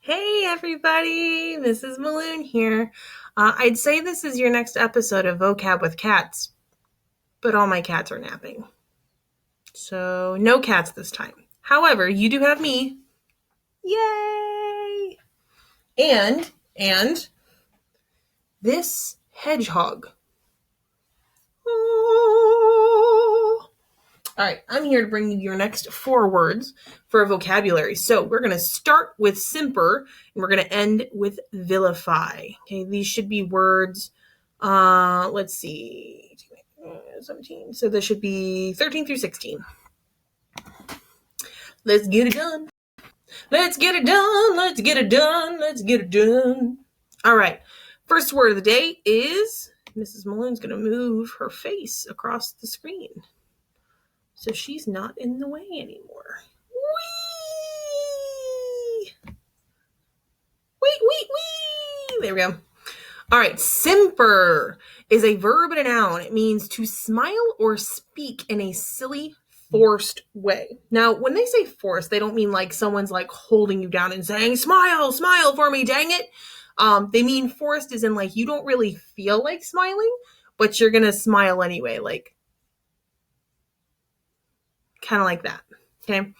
Hey everybody, Mrs. Maloon here. I'd say this is your next episode of Vocab with Cats, but all my cats are napping. So no cats this time. However, you do have me. Yay! And this hedgehog. All right, I'm here to bring you your next 4 words for a vocabulary. So we're going to start with simper, and we're going to end with vilify. Okay, these should be words, let's see, 17. So this should be 13 through 16. Let's get it done. Let's get it done. Let's get it done. Let's get it done. All right, first word of the day is, Mrs. Maloon's going to move her face across the screen, so she's not in the way anymore. Whee! Wee! There we go. All right, simper is a verb and a noun. It means to smile or speak in a silly, forced way. Now, when they say forced, they don't mean like someone's like holding you down and saying, smile for me, dang it. They mean forced as in like you don't really feel like smiling, but you're going to smile anyway, like kind of like that. Okay.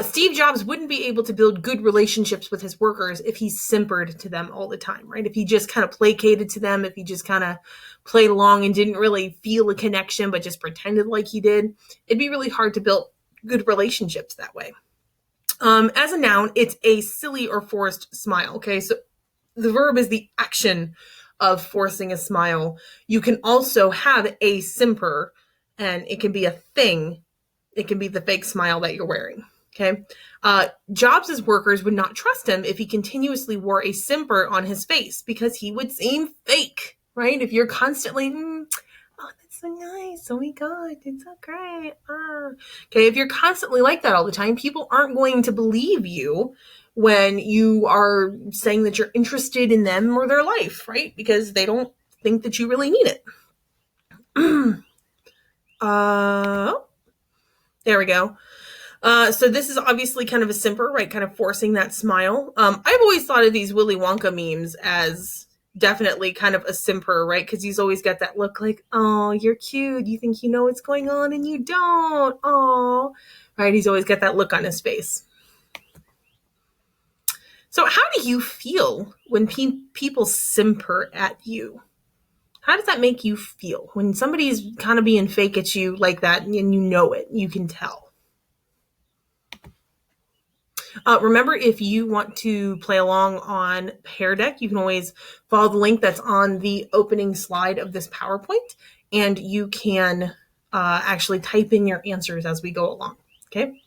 Steve Jobs wouldn't be able to build good relationships with his workers if he simpered to them all the time, right? If he just kind of placated to them, if he just kind of played along and didn't really feel a connection, but just pretended like he did, it'd be really hard to build good relationships that way. As a noun, it's a silly or forced smile. Okay. So the verb is the action of forcing a smile. You can also have a simper, and it can be a thing. It can be the fake smile that you're wearing. Okay. Jobs' workers would not trust him if he continuously wore a simper on his face because he would seem fake, right? If you're constantly, oh, that's so nice. Oh my God, it's so great. Okay. If you're constantly like that all the time, people aren't going to believe you when you are saying that you're interested in them or their life, right? Because they don't think that you really mean it. There we go. So this is obviously kind of a simper, right? Kind of forcing that smile. I've always thought of these Willy Wonka memes as definitely kind of a simper, right? Because he's always got that look like, oh, you're cute. You think you know what's going on and you don't. Oh, right? He's always got that look on his face. So how do you feel when people simper at you? How does that make you feel when somebody's kind of being fake at you like that and you know it, you can tell? Remember, if you want to play along on Pear Deck, you can always follow the link that's on the opening slide of this PowerPoint, and you can actually type in your answers as we go along, okay?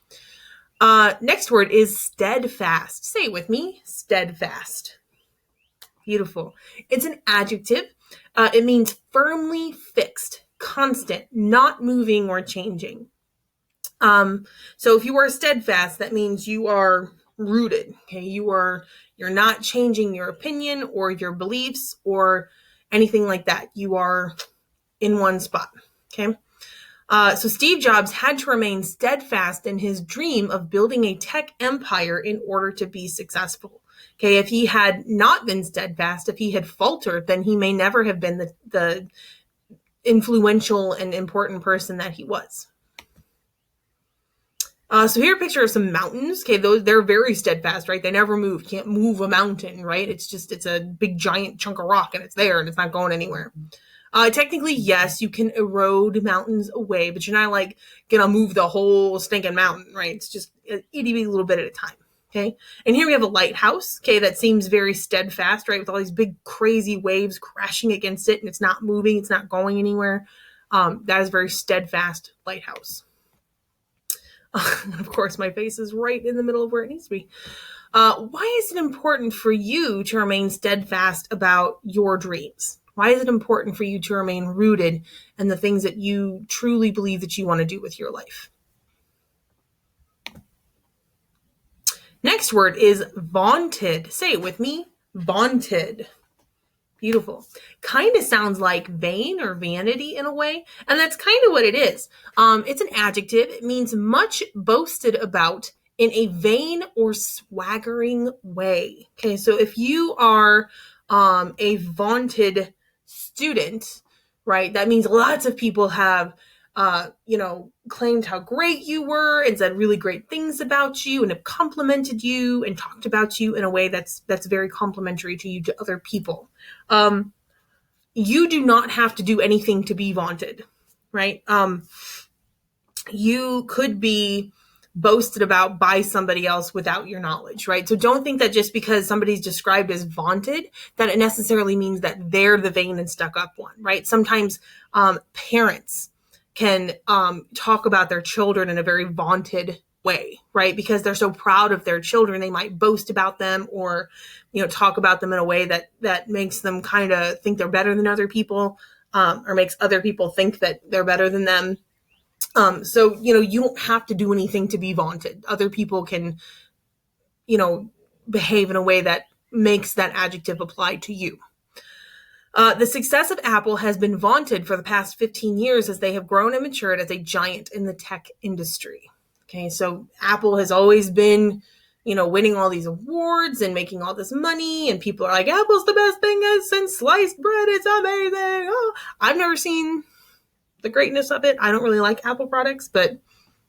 Next word is steadfast. Say it with me, steadfast. Beautiful. It's an adjective. It means firmly fixed, constant, not moving or changing. So if you are steadfast, that means you are rooted. Okay, you're not changing your opinion or your beliefs or anything like that. You are in one spot. Okay. So Steve Jobs had to remain steadfast in his dream of building a tech empire in order to be successful. Okay, if he had not been steadfast, if he had faltered, then he may never have been the influential and important person that he was. So here a picture of some mountains. Okay, they're very steadfast, right? They never move. Can't move a mountain, right? It's a big giant chunk of rock and it's there and it's not going anywhere. Technically, yes, you can erode mountains away, but you're not like gonna move the whole stinking mountain, right? It's just itty bitty little bit at a time. Okay. And here we have a lighthouse. Okay. That seems very steadfast, right? With all these big crazy waves crashing against it and it's not moving. It's not going anywhere. That is a very steadfast lighthouse. Of course, my face is right in the middle of where it needs to be. Why is it important for you to remain steadfast about your dreams? Why is it important for you to remain rooted in the things that you truly believe that you want to do with your life? Next word is vaunted. Say it with me, vaunted. Beautiful. Kind of sounds like vain or vanity in a way, and that's kind of what it is. It's an adjective. It means much boasted about in a vain or swaggering way. Okay, so if you are a vaunted student, right, that means lots of people have claimed how great you were and said really great things about you and have complimented you and talked about you in a way that's very complimentary to you to other people. You do not have to do anything to be vaunted, right? You could be boasted about by somebody else without your knowledge, right? So don't think that just because somebody's described as vaunted, that it necessarily means that they're the vain and stuck up one, right? Sometimes parents can talk about their children in a very vaunted way, right? Because they're so proud of their children, they might boast about them or, talk about them in a way that makes them kind of think they're better than other people, or makes other people think that they're better than them. So, you don't have to do anything to be vaunted. Other people can, behave in a way that makes that adjective apply to you. The success of Apple has been vaunted for the past 15 years as they have grown and matured as a giant in the tech industry. Okay, so Apple has always been, winning all these awards and making all this money, and people are like, Apple's the best thing since sliced bread. It's amazing. Oh, I've never seen the greatness of it. I don't really like Apple products, but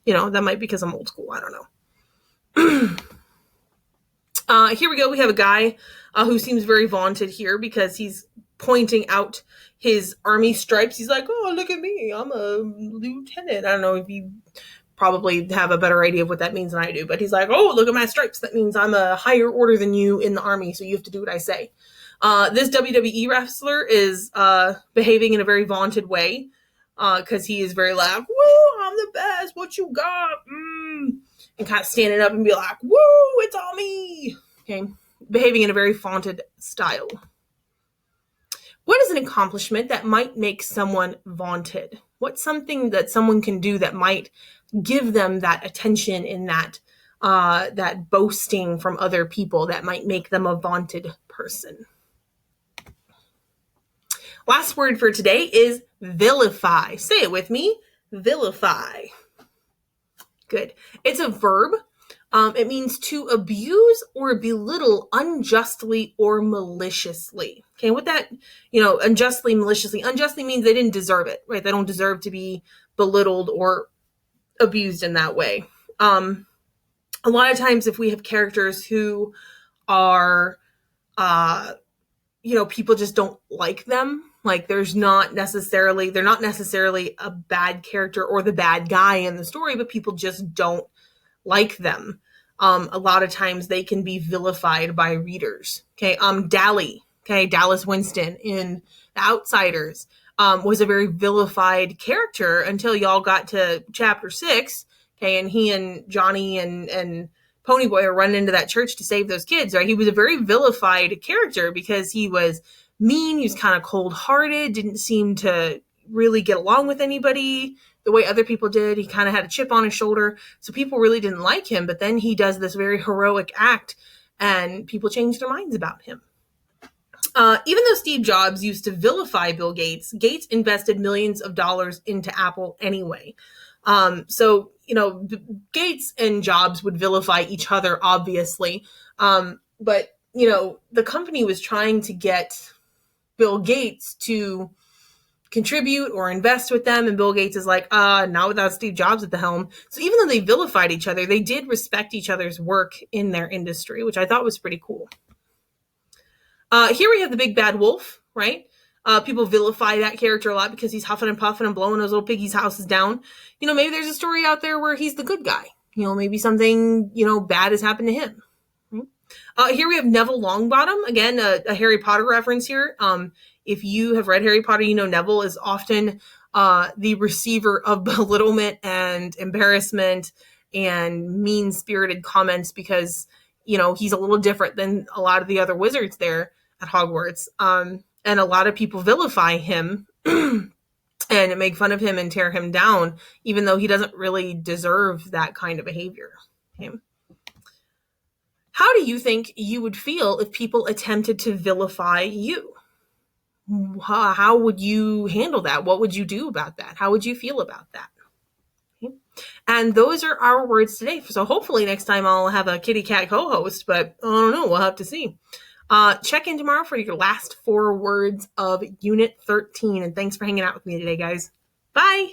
that might be because I'm old school. I don't know. Here we go. We have a guy who seems very vaunted here because he's pointing out his army stripes. He's like, oh, look at me. I'm a lieutenant. I don't know if you probably have a better idea of what that means than I do, but he's like, oh, look at my stripes. That means I'm a higher order than you in the army, so you have to do what I say. This WWE wrestler is behaving in a very vaunted way. Because he is very like, woo, I'm the best, what you got? And kind of standing up and be like, woo, it's all me. Okay, behaving in a very vaunted style. What is an accomplishment that might make someone vaunted? What's something that someone can do that might give them that attention and that boasting from other people that might make them a vaunted person? Last word for today is vilify. Say it with me. Vilify. Good. It's a verb. It means to abuse or belittle unjustly or maliciously. Okay, what that, unjustly, maliciously. Unjustly means they didn't deserve it, right? They don't deserve to be belittled or abused in that way. A lot of times if we have characters who are, people just don't like them. Like they're not necessarily a bad character or the bad guy in the story, but people just don't like them. A lot of times they can be vilified by readers. Okay. Dally, okay. Dallas Winston in The Outsiders, was a very vilified character until y'all got to chapter 6. Okay. And he and Johnny and Ponyboy are running into that church to save those kids, right? He was a very vilified character because he was mean. He was kind of cold-hearted, didn't seem to really get along with anybody the way other people did. He kind of had a chip on his shoulder. So people really didn't like him. But then he does this very heroic act and people change their minds about him. Even though Steve Jobs used to vilify Bill Gates, Gates invested millions of dollars into Apple anyway. So Gates and Jobs would vilify each other, obviously. But the company was trying to get Bill Gates to contribute or invest with them. And Bill Gates is like, not without Steve Jobs at the helm. So even though they vilified each other, they did respect each other's work in their industry, which I thought was pretty cool. Here we have the big bad wolf, right? People vilify that character a lot because he's huffing and puffing and blowing those little piggies' houses down. Maybe there's a story out there where he's the good guy. Maybe something, bad has happened to him. Here we have Neville Longbottom. Again, a Harry Potter reference here. If you have read Harry Potter, Neville is often the receiver of belittlement and embarrassment and mean-spirited comments because, he's a little different than a lot of the other wizards there at Hogwarts. And a lot of people vilify him and make fun of him and tear him down, even though he doesn't really deserve that kind of behavior. Okay. How do you think you would feel if people attempted to vilify you? How would you handle that? What would you do about that? How would you feel about that? Okay. And those are our words today. So hopefully next time I'll have a kitty cat co-host, but I don't know. We'll have to see. Check in tomorrow for your last 4 words of Unit 13. And thanks for hanging out with me today, guys. Bye.